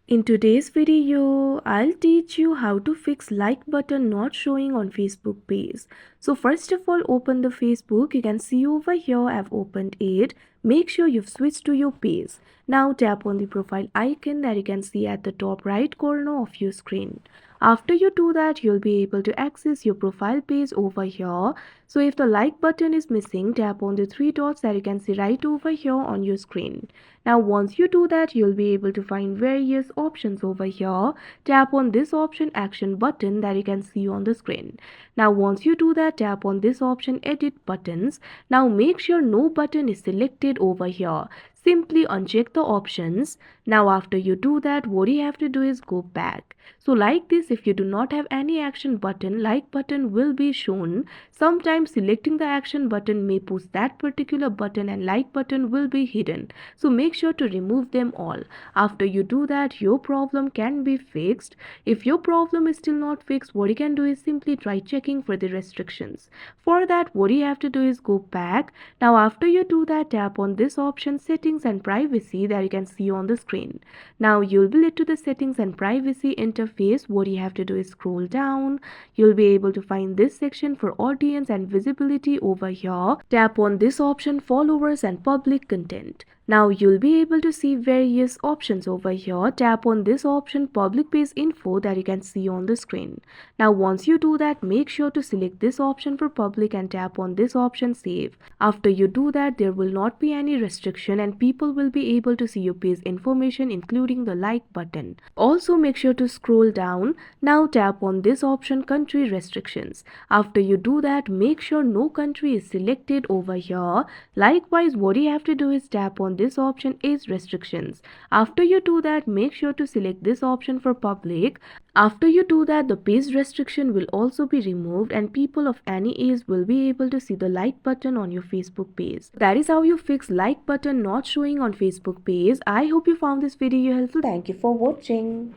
In today's video, I'll teach you how to fix like button not showing on Facebook page. So first of all, open the Facebook. You can see over here I've opened it. Make sure you've switched to your page. Now tap on the profile icon that you can see at the top right corner of your screen. After you do that, you'll be able to access your profile page over here. So if the like button is missing, tap on the three dots that you can see right over here on your screen. Now once you do that, you'll be able to find various options over here. Tap on this option action button that you can see on the screen. Now once you do that, tap on this option edit buttons. Now make sure no button is selected over here. Simply uncheck the options. Now after you do that, what you have to do is go back. So like this, if you do not have any action button, like button will be shown. Sometimes selecting the action button may push that particular button and like button will be hidden. So make sure to remove them all. After you do that, your problem can be fixed. If your problem is still not fixed, what you can do is simply try checking for the restrictions. For that, what you have to do is go back. Now after you do that, tap on this option settings and privacy that you can see on the screen. Now you'll be led to the settings and privacy interface. What you have to do is scroll down. You'll be able to find this section for audience and visibility over here. Tap on this option followers and public content. Now you'll be able to see various options over here. Tap on this option public page info that you can see on the screen. Now once you do that, make sure to select this option for public and tap on this option save. After you do that, there will not be any restriction and people will be able to see your page information including the like button. Also make sure to scroll down. Now tap on this option country restrictions. After you do that, make sure no country is selected over here. Likewise, what you have to do is tap on this option age restrictions. After you do that, make sure to select this option for public. After you do that, the page restriction will also be removed and people of any age will be able to see the like button on your Facebook page. That is how you fix like button not showing on Facebook page. I hope you found this video helpful. Thank you for watching.